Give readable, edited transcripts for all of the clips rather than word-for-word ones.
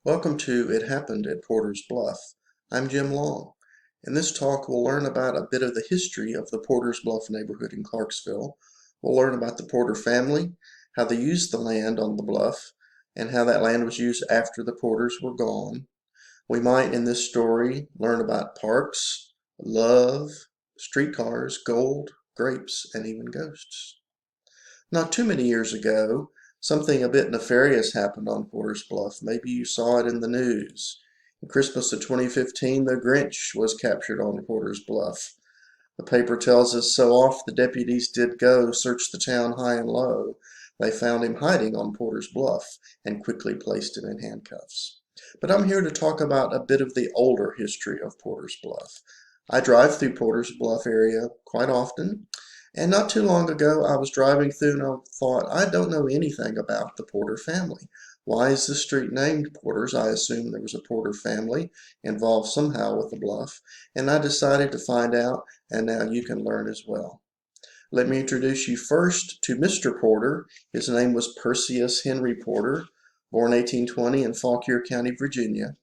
Welcome to It Happened at Porter's Bluff. I'm Jim Long. In this talk, we'll learn about a bit of the history of the Porter's Bluff neighborhood in Clarksville. We'll learn about the Porter family, how they used the land on the bluff, and how that land was used after the Porters were gone. We might, in this story, learn about parks, love, streetcars, gold, grapes, and even ghosts. Not too many years ago, something a bit nefarious happened on Porter's Bluff. Maybe you saw it in the news. In Christmas of 2015, the Grinch was captured on Porter's Bluff. The paper tells us so off the deputies did go search the town high and low. They found him hiding on Porter's Bluff and quickly placed him in handcuffs. But I'm here to talk about a bit of the older history of Porter's Bluff. I drive through Porter's Bluff area quite often, and not too long ago, I was driving through and I thought, I don't know anything about the Porter family. Why is this street named Porter's? I assumed there was a Porter family involved somehow with the bluff, and I decided to find out, and now you can learn as well. Let me introduce you first to Mr. Porter. His name was Persius Henry Porter, born 1820 in Fauquier County, Virginia.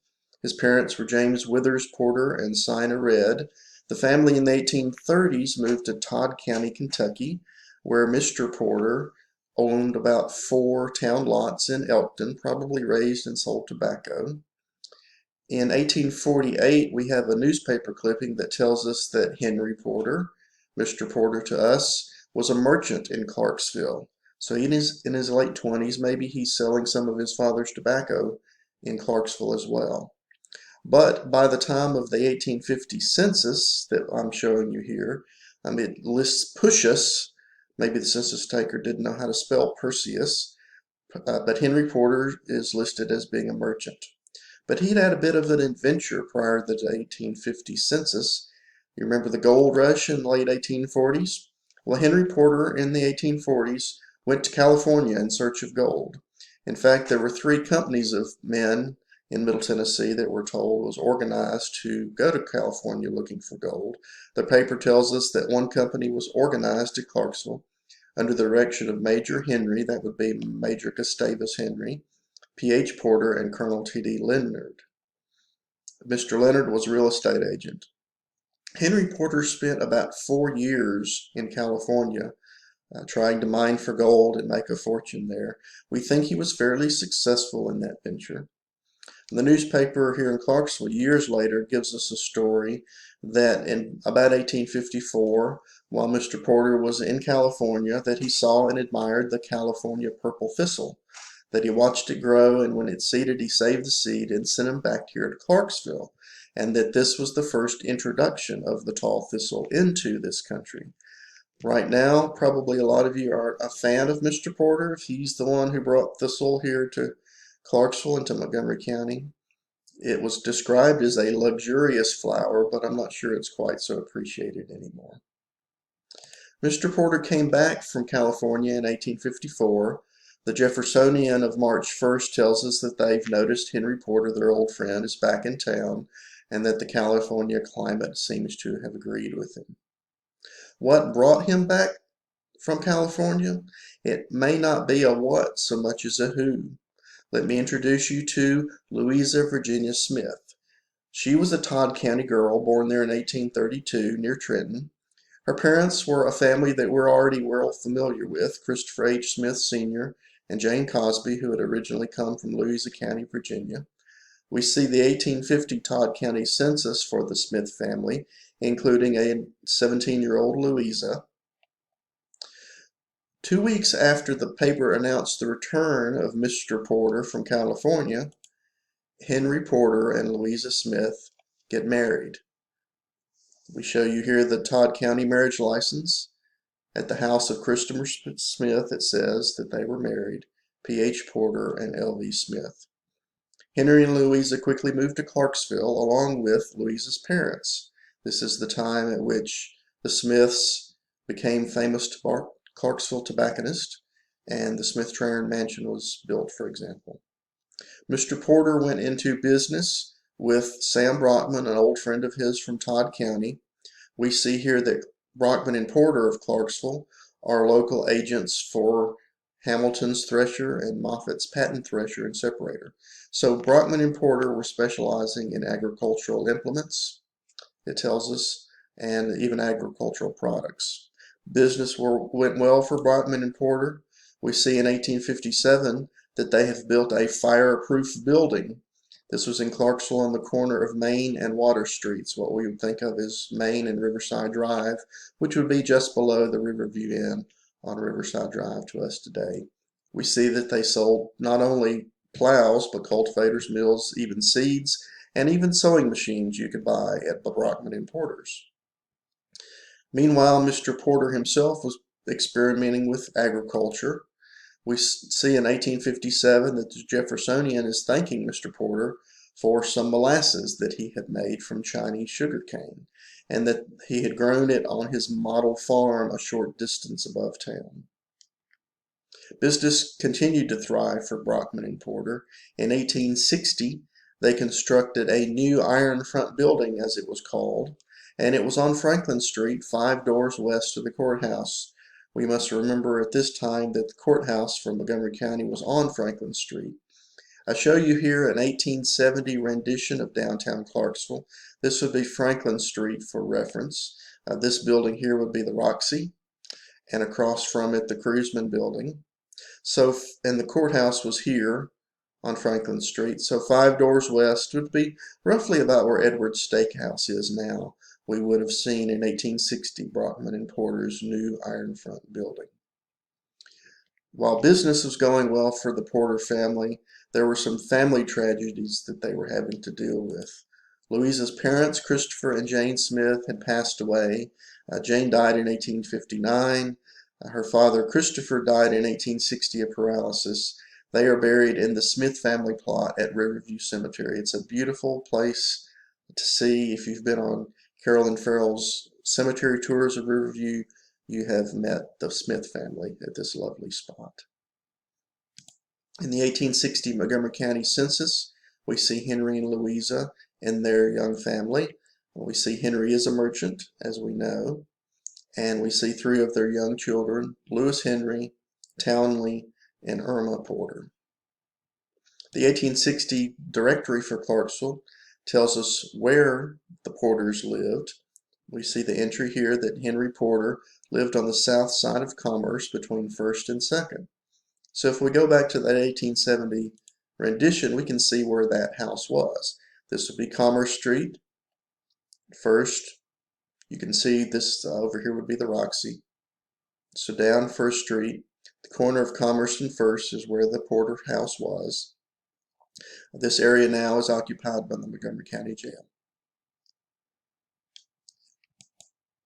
His parents were James Withers Porter and Sina Red. The family in the 1830s moved to Todd County, Kentucky, where Mr. Porter owned about 4 town lots in Elkton, probably raised and sold tobacco. In 1848, we have a newspaper clipping that tells us that Henry Porter, Mr. Porter to us, was a merchant in Clarksville. So in his late 20s, maybe he's selling some of his father's tobacco in Clarksville as well. But by the time of the 1850 census that I'm showing you here, it lists Persius. Maybe the census taker didn't know how to spell Perseus, but Henry Porter is listed as being a merchant. But he'd had a bit of an adventure prior to the 1850 census. You remember the gold rush in the late 1840s? Well, Henry Porter in the 1840s went to California in search of gold. In fact, there were 3 companies of men in Middle Tennessee that we're told was organized to go to California looking for gold. The paper tells us that one company was organized at Clarksville under the direction of Major Henry, that would be Major Gustavus Henry, P.H. Porter, and Colonel T.D. Leonard. Mr. Leonard was a real estate agent. Henry Porter spent about 4 years in California trying to mine for gold and make a fortune there. We think he was fairly successful in that venture. The newspaper here in Clarksville years later gives us a story that in about 1854, while Mr. Porter was in California, that he saw and admired the California purple thistle, that he watched it grow, and when it seeded, he saved the seed and sent him back here to Clarksville, and that this was the first introduction of the tall thistle into this country. Right now, probably a lot of you are a fan of Mr. Porter, if he's the one who brought thistle here to Clarksville into Montgomery County. It was described as a luxurious flower, but I'm not sure it's quite so appreciated anymore. Mr. Porter came back from California in 1854. The Jeffersonian of March 1st tells us that they've noticed Henry Porter, their old friend, is back in town, and that the California climate seems to have agreed with him. What brought him back from California? It may not be a what so much as a who. Let me introduce you to Louisa Virginia Smith. She was a Todd County girl born there in 1832 near Trenton. Her parents were a family that we're already well familiar with, Christopher H. Smith Sr. and Jane Cosby, who had originally come from Louisa County, Virginia. We see the 1850 Todd County census for the Smith family, including a 17-year-old Louisa. 2 weeks after the paper announced the return of Mr. Porter from California, Henry Porter and Louisa Smith get married. We show you here the Todd County marriage license. At the house of Christopher Smith, it says that they were married, P.H. Porter and L.V. Smith. Henry and Louisa quickly moved to Clarksville along with Louisa's parents. This is the time at which the Smiths became famous Clarksville tobacconists, and the Smith-Train Mansion was built, for example. Mr. Porter went into business with Sam Brockman, an old friend of his from Todd County. We see here that Brockman and Porter of Clarksville are local agents for Hamilton's thresher, and Moffat's patent thresher and separator. So Brockman and Porter were specializing in agricultural implements, it tells us, and even agricultural products. Business went well for Brockman and Porter. We see in 1857 that they have built a fireproof building. This was in Clarksville on the corner of Main and Water Streets, what we would think of as Main and Riverside Drive, which would be just below the Riverview Inn on Riverside Drive to us today. We see that they sold not only plows, but cultivators, mills, even seeds, and even sewing machines you could buy at the Brockman and Porter's. Meanwhile, Mr. Porter himself was experimenting with agriculture. We see in 1857 that the Jeffersonian is thanking Mr. Porter for some molasses that he had made from Chinese sugar cane, and that he had grown it on his model farm a short distance above town. Business continued to thrive for Brockman and Porter. In 1860, they constructed a new iron front building, as it was called, and it was on Franklin Street, 5 doors west of the courthouse. We must remember at this time that the courthouse for Montgomery County was on Franklin Street. I show you here an 1870 rendition of downtown Clarksville. This would be Franklin Street for reference. This building here would be the Roxy, and across from it the Cruisman building. And the courthouse was here on Franklin Street. So 5 doors west would be roughly about where Edwards Steakhouse is now. We would have seen in 1860 Brockman and Porter's new iron front building. While business was going well for the Porter family, there were some family tragedies that they were having to deal with. Louisa's parents, Christopher and Jane Smith, had passed away. Jane died in 1859. Her father, Christopher, died in 1860 of paralysis. They are buried in the Smith family plot at Riverview Cemetery. It's a beautiful place to see. If you've been on Carolyn Farrell's cemetery tours of Riverview, you have met the Smith family at this lovely spot. In the 1860 Montgomery County Census, we see Henry and Louisa and their young family. We see Henry is a merchant, as we know, and we see 3 of their young children, Lewis Henry, Townley, and Irma Porter. The 1860 directory for Clarksville tells us where the Porters lived. We see the entry here that Henry Porter lived on the south side of Commerce between 1st and 2nd. So if we go back to that 1870 rendition, we can see where that house was. This would be Commerce Street, 1st. You can see this over here would be the Roxy. So down 1st Street, the corner of Commerce and 1st is where the Porter house was. This area now is occupied by the Montgomery County Jail.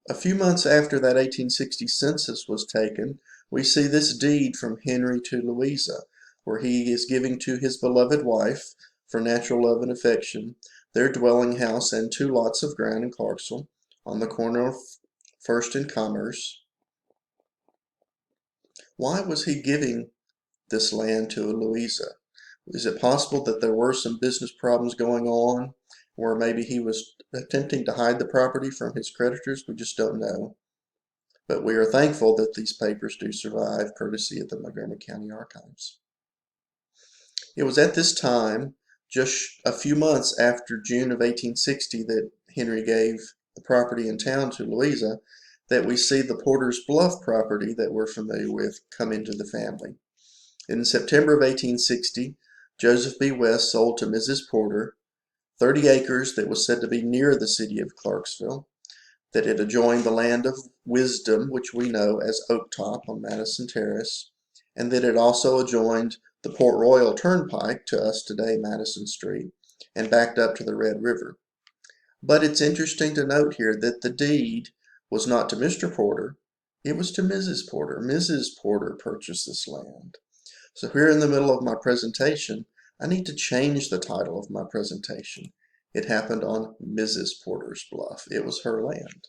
A few months after that 1860 census was taken, we see this deed from Henry to Louisa, where he is giving to his beloved wife, for natural love and affection, their dwelling house and 2 lots of ground in Clarksville on the corner of 1st and Commerce. Why was he giving this land to Louisa? Is it possible that there were some business problems going on, or maybe he was attempting to hide the property from his creditors? We just don't know. But we are thankful that these papers do survive, courtesy of the Montgomery County Archives. It was at this time, just a few months after June of 1860, that Henry gave the property in town to Louisa, that we see the Porter's Bluff property that we're familiar with come into the family. In September of 1860, Joseph B. West sold to Mrs. Porter 30 acres that was said to be near the city of Clarksville, that it adjoined the land of wisdom, which we know as Oak Top on Madison Terrace, and that it also adjoined the Port Royal Turnpike, to us today Madison Street, and backed up to the Red River. But it's interesting to note here that the deed was not to Mr. Porter, it was to Mrs. Porter. Mrs. Porter purchased this land. So here in the middle of my presentation, I need to change the title of my presentation. It happened on Mrs. Porter's Bluff. It was her land.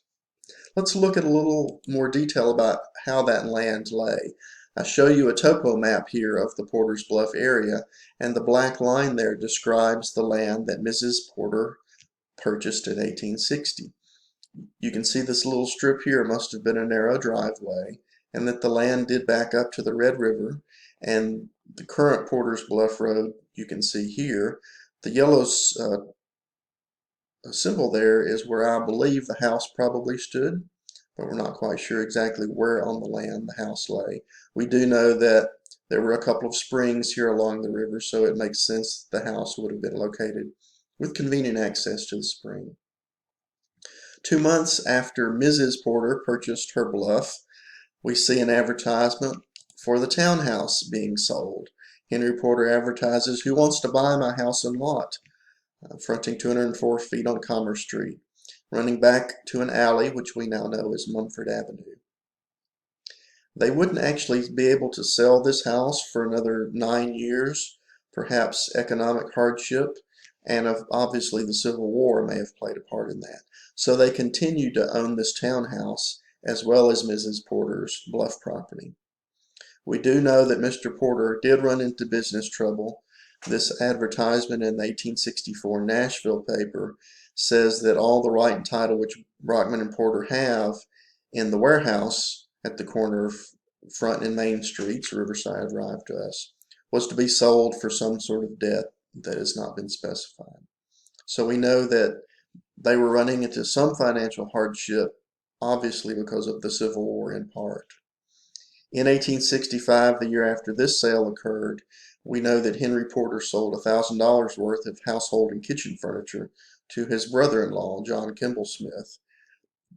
Let's look at a little more detail about how that land lay. I show you a topo map here of the Porter's Bluff area, and the black line there describes the land that Mrs. Porter purchased in 1860. You can see this little strip here must have been a narrow driveway, and that the land did back up to the Red River, and the current Porter's Bluff Road you can see here. The yellow symbol there is where I believe the house probably stood, but we're not quite sure exactly where on the land the house lay. We do know that there were a couple of springs here along the river, so it makes sense the house would have been located with convenient access to the spring. 2 months after Mrs. Porter purchased her bluff, we see an advertisement for the townhouse being sold. Henry Porter advertises, "Who wants to buy my house and lot?" Fronting 204 feet on Commerce Street, running back to an alley which we now know as Mumford Avenue. They wouldn't actually be able to sell this house for another 9 years. Perhaps economic hardship and obviously the Civil War may have played a part in that. So they continued to own this townhouse as well as Mrs. Porter's Bluff property. We do know that Mr. Porter did run into business trouble. This advertisement in the 1864 Nashville paper says that all the right and title which Brockman and Porter have in the warehouse at the corner of Front and Main Streets, Riverside Drive to us, was to be sold for some sort of debt that has not been specified. So we know that they were running into some financial hardship, obviously because of the Civil War in part. In 1865, the year after this sale occurred, we know that Henry Porter sold $1,000 worth of household and kitchen furniture to his brother-in-law, John Kimball Smith.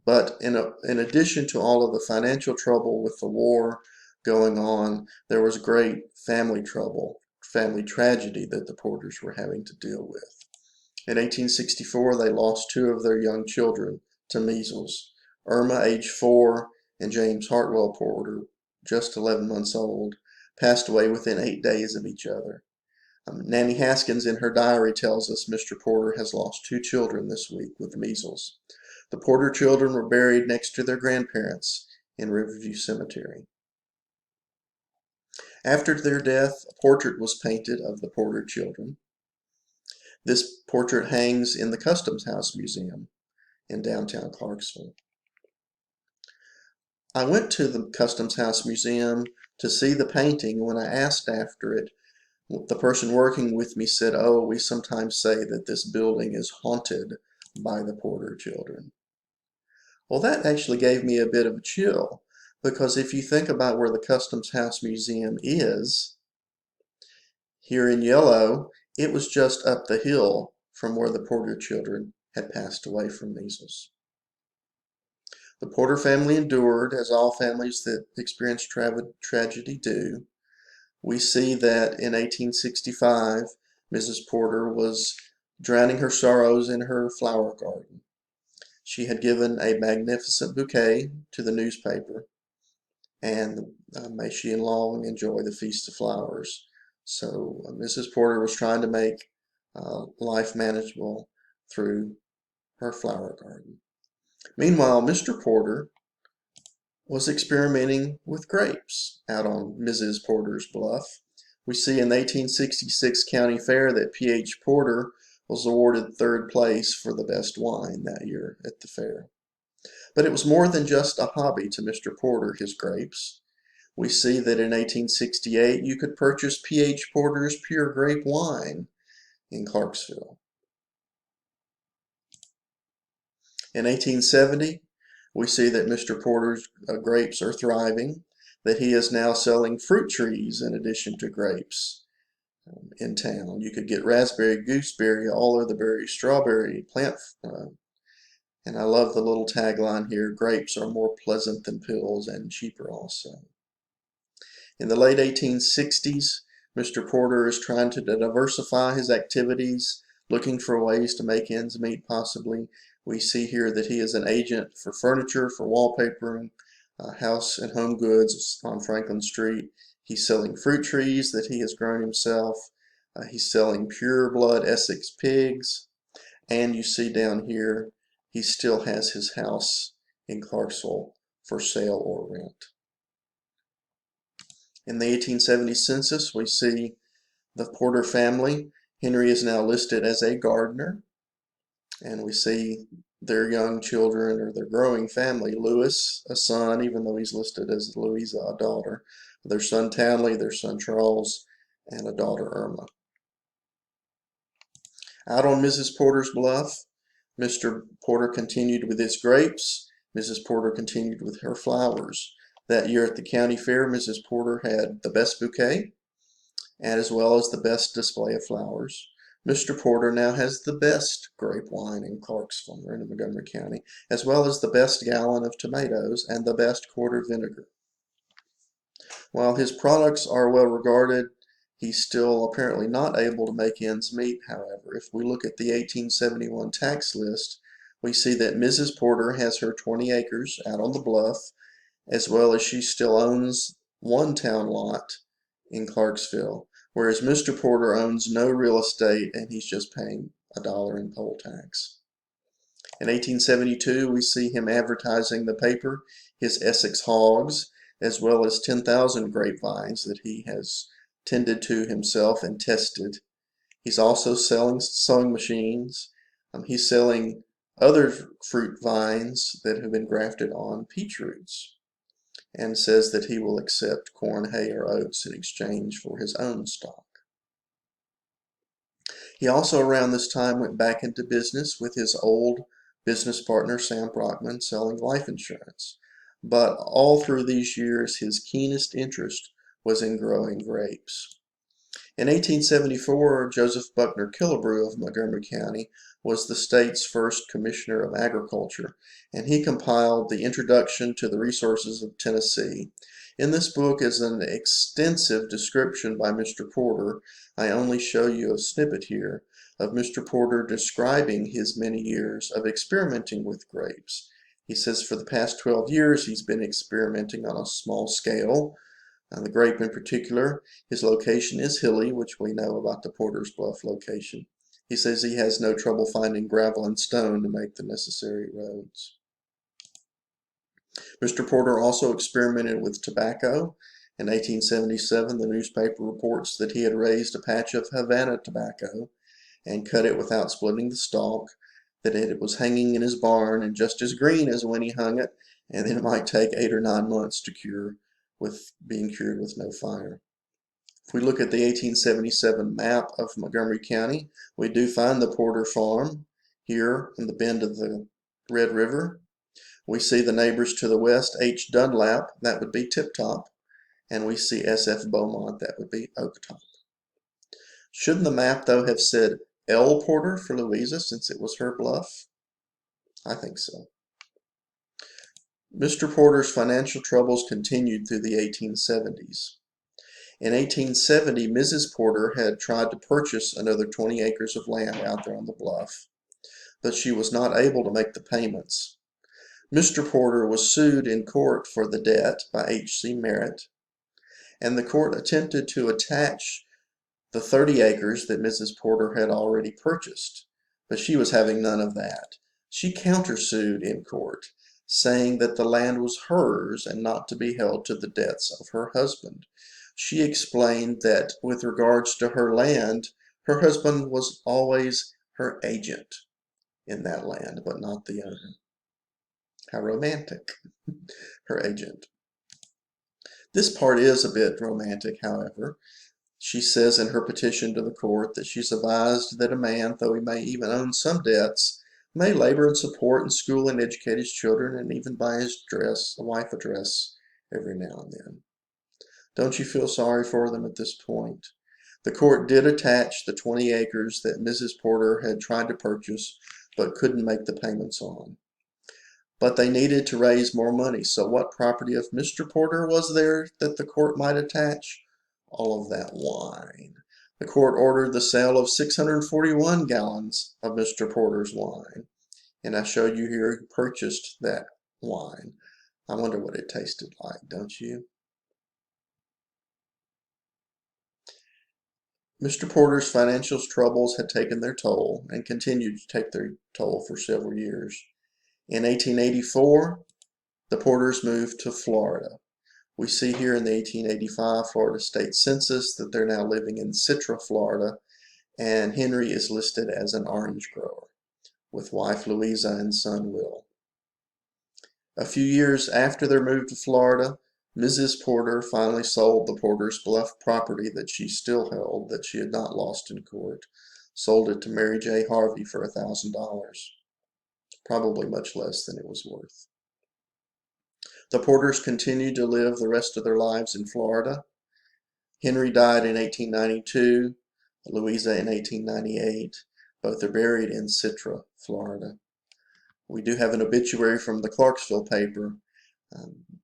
But in addition to all of the financial trouble with the war going on, there was great family trouble, family tragedy that the Porters were having to deal with. In 1864, they lost 2 of their young children to measles. Irma, age 4, and James Hartwell Porter, just 11 months old, passed away within 8 days of each other. Nanny Haskins in her diary tells us Mr. Porter has lost 2 children this week with measles. The Porter children were buried next to their grandparents in Riverview Cemetery. After their death, a portrait was painted of the Porter children. This portrait hangs in the Customs House Museum in downtown Clarksville. I went to the Customs House Museum to see the painting. When I asked after it, the person working with me said, "Oh, we sometimes say that this building is haunted by the Porter children." Well, that actually gave me a bit of a chill, because if you think about where the Customs House Museum is, here in yellow, it was just up the hill from where the Porter children had passed away from measles. The Porter family endured, as all families that experience tragedy do. We see that in 1865, Mrs. Porter was drowning her sorrows in her flower garden. She had given a magnificent bouquet to the newspaper, and may she long enjoy the Feast of Flowers. So Mrs. Porter was trying to make life manageable through her flower garden. Meanwhile, Mr. Porter was experimenting with grapes out on Mrs. Porter's Bluff. We see in the 1866 county fair that P.H. Porter was awarded 3rd place for the best wine that year at the fair. But it was more than just a hobby to Mr. Porter, his grapes. We see that in 1868 you could purchase P.H. Porter's pure grape wine in Clarksville. In 1870, we see that Mr. Porter's grapes are thriving, that he is now selling fruit trees in addition to grapes in town. You could get raspberry, gooseberry, all of the berries, strawberry, plant, and I love the little tagline here, "Grapes are more pleasant than pills and cheaper also." In the late 1860s, Mr. Porter is trying to diversify his activities, looking for ways to make ends meet possibly. We see here that he is an agent for furniture, for wallpapering, house and home goods on Franklin Street. He's selling fruit trees that he has grown himself. He's selling pure blood Essex pigs. And you see down here, he still has his house in Clarksville for sale or rent. In the 1870 census, we see the Porter family. Henry is now listed as a gardener. And we see their young children, or their growing family. Louis, a son, even though he's listed as Louisa, a daughter. their son Townley, their son Charles, and a daughter Irma. Out on Mrs. Porter's bluff, Mr. Porter continued with his grapes. Mrs. Porter continued with her flowers. That year at the county fair, Mrs. Porter had the best bouquet, and as well as the best display of flowers. Mr. Porter now has the best grape wine in Clarksville, or in Montgomery County, as well as the best gallon of tomatoes and the best quart of vinegar. While his products are well regarded, he's still apparently not able to make ends meet, however. If we look at the 1871 tax list, we see that Mrs. Porter has her 20 acres out on the bluff, as well as she still owns one town lot in Clarksville, whereas Mr. Porter owns no real estate and he's just paying $1 in poll tax. In 1872, we see him advertising the paper, his Essex Hogs, as well as 10,000 grapevines that he has tended to himself and tested. He's also selling sewing machines. He's selling other fruit vines that have been grafted on peach roots, and says that he will accept corn, hay, or oats in exchange for his own stock. He also around this time went back into business with his old business partner Sam Brockman, selling life insurance. But all through these years, his keenest interest was in growing grapes. In 1874, Joseph Buckner Killebrew of Montgomery County was the state's first commissioner of agriculture, and he compiled the Introduction to the Resources of Tennessee. In this book is an extensive description by Mr. Porter. I only show you a snippet here of Mr. Porter describing his many years of experimenting with grapes. He says for the past 12 years he's been experimenting on a small scale. The grape in particular, his location is hilly, which we know about the Porter's Bluff location. He says he has no trouble finding gravel and stone to make the necessary roads. Mr. Porter also experimented with tobacco. In 1877, the newspaper reports that he had raised a patch of Havana tobacco and cut it without splitting the stalk, that it was hanging in his barn and just as green as when he hung it, and then it might take 8 or 9 months to cure, with being cured with no fire. If we look at the 1877 map of Montgomery County, we do find the Porter farm here in the bend of the Red River. We see the neighbors to the west, H. Dunlap, that would be Tip Top, and we see S.F. Beaumont, that would be Oak Top. Shouldn't the map, though, have said L. Porter for Louisa, since it was her bluff? I think so. Mr. Porter's financial troubles continued through the 1870s. In 1870, Mrs. Porter had tried to purchase another 20 acres of land out there on the bluff, but she was not able to make the payments. Mr. Porter was sued in court for the debt by H.C. Merritt, and the court attempted to attach the 30 acres that Mrs. Porter had already purchased, but she was having none of that. She countersued in court, saying that the land was hers and not to be held to the debts of her husband. She explained that with regards to her land, her husband was always her agent in that land, but not the owner. How romantic, her agent. This part is a bit romantic, however. She says in her petition to the court that she's advised that a man, though he may even own some debts, may labor and support and school and educate his children and even buy his wife a dress every now and then. Don't you feel sorry for them at this point? The court did attach the 20 acres that Mrs. Porter had tried to purchase but couldn't make the payments on. But they needed to raise more money, so what property of Mr. Porter was there that the court might attach? All of that wine. The court ordered the sale of 641 gallons of Mr. Porter's wine. And I showed you here who purchased that wine. I wonder what it tasted like, don't you? Mr. Porter's financial troubles had taken their toll and continued to take their toll for several years. In 1884, the Porters moved to Florida. We see here in the 1885 Florida State Census that they're now living in Citra, Florida, and Henry is listed as an orange grower with wife Louisa and son Will. A few years after their move to Florida, Mrs. Porter finally sold the Porter's Bluff property that she still held, that she had not lost in court, sold it to Mary J. Harvey for $1,000, probably much less than it was worth. The Porters continued to live the rest of their lives in Florida. Henry died in 1892, Louisa in 1898. Both are buried in Citra, Florida. We do have an obituary from the Clarksville paper,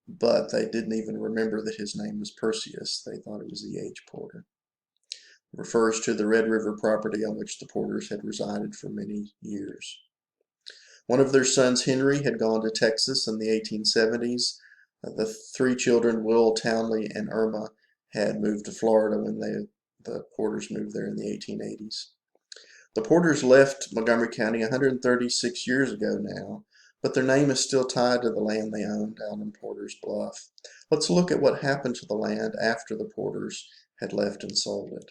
but they didn't even remember that his name was Persius. They thought it was E.H. Porter. It refers to the Red River property on which the Porters had resided for many years. One of their sons, Henry, had gone to Texas in the 1870s. The three children, Will, Townley, and Irma, had moved to Florida when the Porters moved there in the 1880s. The Porters left Montgomery County 136 years ago now, but their name is still tied to the land they owned down in Porter's Bluff. Let's look at what happened to the land after the Porters had left and sold it.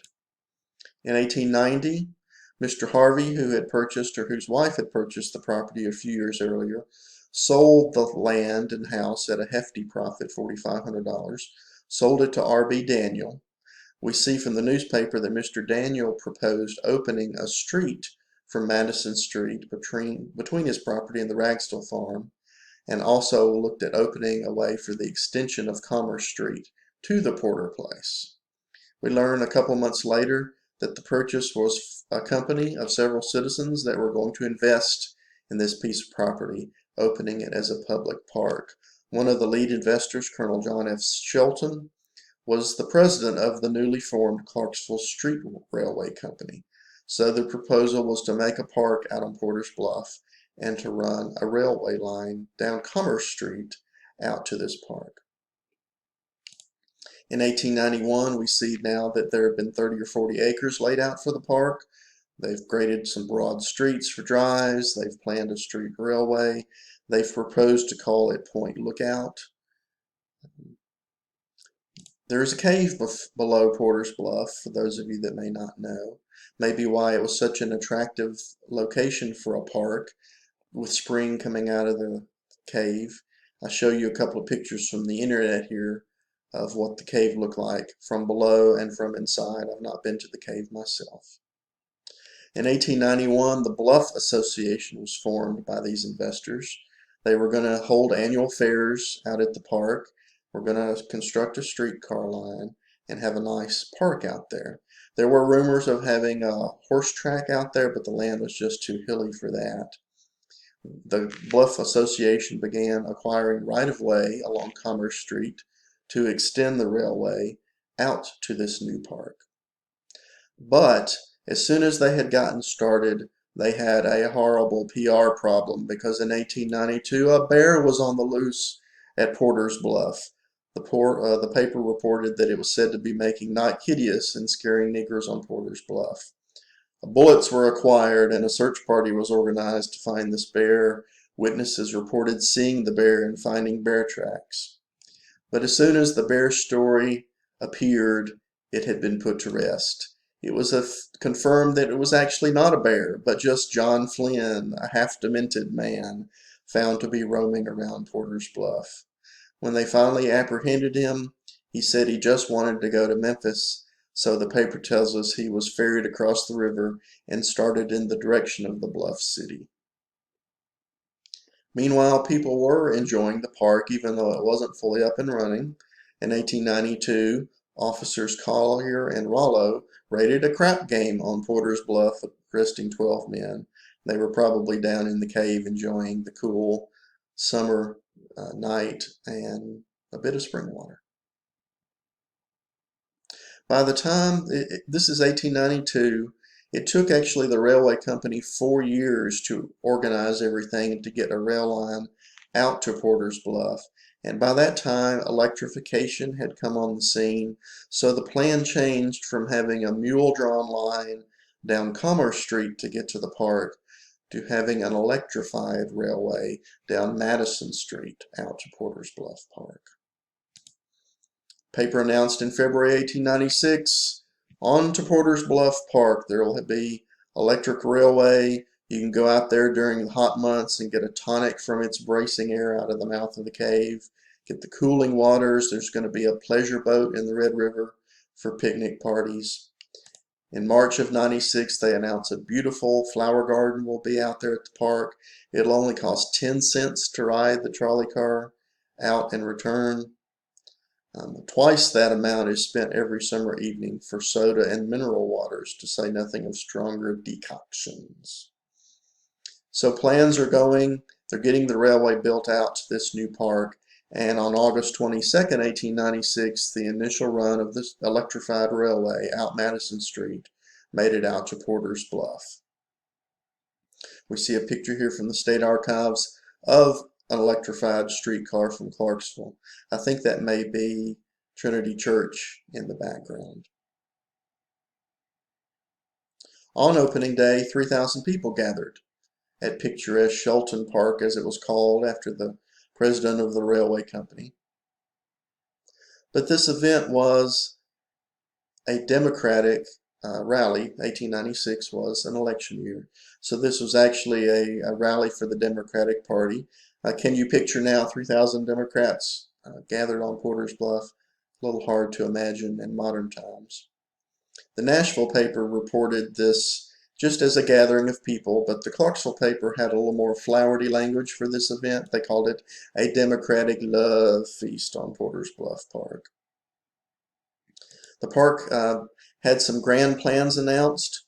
In 1890, Mr. Harvey, who had purchased, or whose wife had purchased the property a few years earlier, sold the land and house at a hefty profit, $4,500, sold it to R.B. Daniel. We see from the newspaper that Mr. Daniel proposed opening a street from Madison Street between his property and the Ragsdale farm, and also looked at opening a way for the extension of Commerce Street to the Porter place. We learn a couple months later that the purchase was a company of several citizens that were going to invest in this piece of property, opening it as a public park. One of the lead investors, Colonel John F. Shelton, was the president of the newly formed Clarksville Street Railway Company. So the proposal was to make a park out on Porter's Bluff and to run a railway line down Commerce Street out to this park. In 1891, we see now that there have been 30 or 40 acres laid out for the park. They've graded some broad streets for drives. They've planned a street railway. They've proposed to call it Point Lookout. There is a cave below Porter's Bluff, for those of you that may not know. Maybe why it was such an attractive location for a park, with spring coming out of the cave. I'll show you a couple of pictures from the internet here of what the cave looked like from below and from inside. I've not been to the cave myself. In 1891, the Bluff Association was formed by these investors. They were going to hold annual fairs out at the park. We're going to construct a streetcar line and have a nice park out there. There were rumors of having a horse track out there, but the land was just too hilly for that. The Bluff Association began acquiring right-of-way along Commerce Street to extend the railway out to this new park. But as soon as they had gotten started, they had a horrible PR problem, because in 1892 a bear was on the loose at Porter's Bluff. The paper reported that it was said to be making night hideous and scaring Negroes on Porter's Bluff. Bullets were acquired and a search party was organized to find this bear. Witnesses reported seeing the bear and finding bear tracks. But as soon as the bear story appeared, it had been put to rest. It was confirmed that it was actually not a bear, but just John Flynn, a half-demented man, found to be roaming around Porter's Bluff. When they finally apprehended him, he said he just wanted to go to Memphis, so the paper tells us he was ferried across the river and started in the direction of the Bluff City. Meanwhile, people were enjoying the park even though it wasn't fully up and running. In 1892, officers Collier and Rollo raided a crap game on Porter's Bluff, arresting 12 men. They were probably down in the cave enjoying the cool summer night and a bit of spring water. By the time, this is 1892, it took actually the railway company 4 years to organize everything and to get a rail line out to Porter's Bluff. And by that time, electrification had come on the scene, so the plan changed from having a mule-drawn line down Commerce Street to get to the park to having an electrified railway down Madison Street out to Porter's Bluff Park. Paper announced in February 1896, on to Porter's Bluff Park. There will be electric railway. You can go out there during the hot months and get a tonic from its bracing air out of the mouth of the cave. get the cooling waters. There's going to be a pleasure boat in the Red River for picnic parties. In March of '96, they announced a beautiful flower garden will be out there at the park. It'll only cost 10 cents to ride the trolley car out and return. Twice that amount is spent every summer evening for soda and mineral waters, to say nothing of stronger decoctions. So plans are going. They're getting the railway built out to this new park. And on August 22nd, 1896, the initial run of this electrified railway out Madison Street made it out to Porter's Bluff. We see a picture here from the State Archives of an electrified streetcar from Clarksville. I think that may be Trinity Church in the background. On opening day, 3,000 people gathered at picturesque Shelton Park, as it was called after the president of the railway company. But this event was a Democratic rally. 1896 was an election year. So this was actually a rally for the Democratic Party. Can you picture now 3,000 Democrats gathered on Porter's Bluff? A little hard to imagine in modern times. The Nashville paper reported this just as a gathering of people, but the Clarksville paper had a little more flowery language for this event. They called it a Democratic love feast on Porter's Bluff Park. The park had some grand plans announced.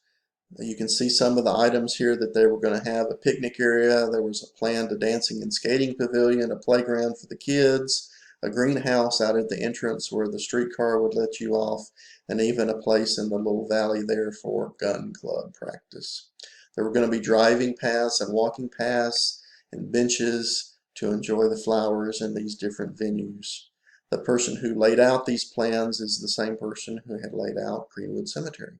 You can see some of the items here that they were going to have: a picnic area. There was a planned a dancing and skating pavilion, a playground for the kids, a greenhouse out at the entrance where the streetcar would let you off, and even a place in the little valley there for gun club practice. There were going to be driving paths and walking paths and benches to enjoy the flowers in these different venues. The person who laid out these plans is the same person who had laid out Greenwood Cemetery.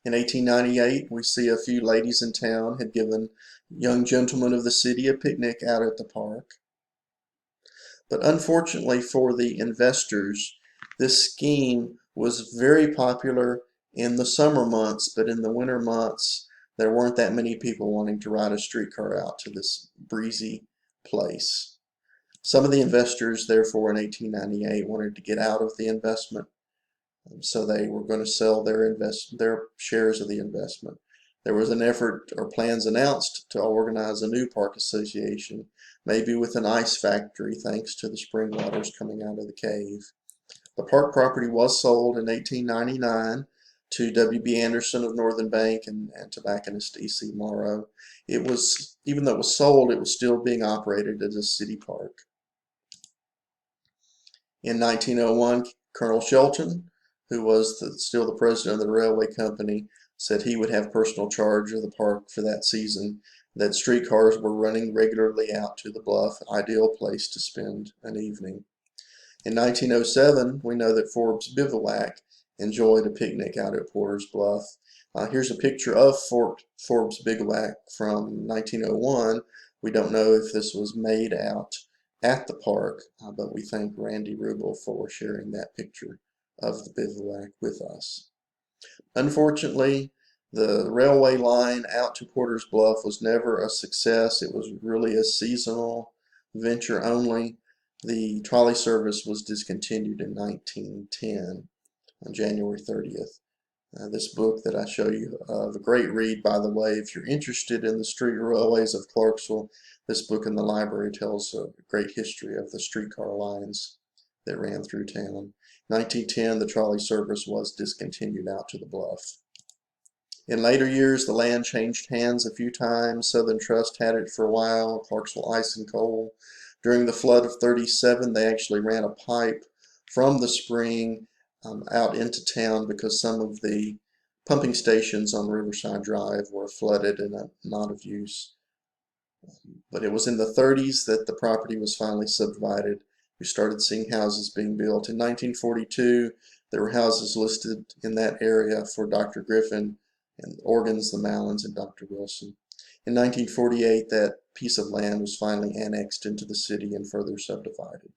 In 1898, we see a few ladies in town had given young gentlemen of the city a picnic out at the park. But unfortunately for the investors, this scheme was very popular in the summer months, but in the winter months, there weren't that many people wanting to ride a streetcar out to this breezy place. Some of the investors, therefore, in 1898 wanted to get out of the investment, so they were going to sell their shares of the investment. There was an effort or plans announced to organize a new park association, maybe with an ice factory, thanks to the spring waters coming out of the cave. The park property was sold in 1899 to W.B. Anderson of Northern Bank and tobacconist E.C. Morrow. It was, even though it was sold, it was still being operated as a city park. In 1901, Colonel Shelton, who was still the president of the railway company, said he would have personal charge of the park for that season, that streetcars were running regularly out to the bluff, ideal place to spend an evening. In 1907, we know that Forbes Bivouac enjoyed a picnic out at Porter's Bluff. Here's a picture of Forbes Bivouac from 1901. We don't know if this was made out at the park, but we thank Randy Rubel for sharing that picture of the bivouac with us. Unfortunately, the railway line out to Porter's Bluff was never a success. It was really a seasonal venture only. The trolley service was discontinued in 1910 on January 30th. This book that I show you, a great read, by the way, if you're interested in the street railways of Clarksville. This book in the library tells a great history of the streetcar lines that ran through town. 1910, the trolley service was discontinued out to the bluff. In later years, the land changed hands a few times. Southern Trust had it for a while, Clarksville Ice and Coal. During the flood of '37, they actually ran a pipe from the spring out into town because some of the pumping stations on Riverside Drive were flooded and not of use. But it was in the '30s that the property was finally subdivided. We started seeing houses being built. In 1942, there were houses listed in that area for Dr. Griffin and Organs, the Mallons, and Dr. Wilson. In 1948, that piece of land was finally annexed into the city and further subdivided.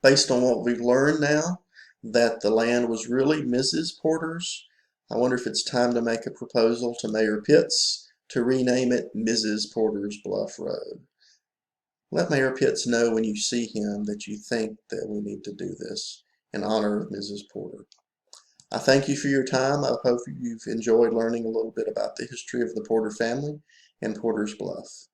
Based on what we've learned now, that the land was really Mrs. Porter's, I wonder if it's time to make a proposal to Mayor Pitts to rename it Mrs. Porter's Bluff Road. Let Mayor Pitts know when you see him that you think that we need to do this in honor of Mrs. Porter. I thank you for your time. I hope you've enjoyed learning a little bit about the history of the Porter family and Porter's Bluff.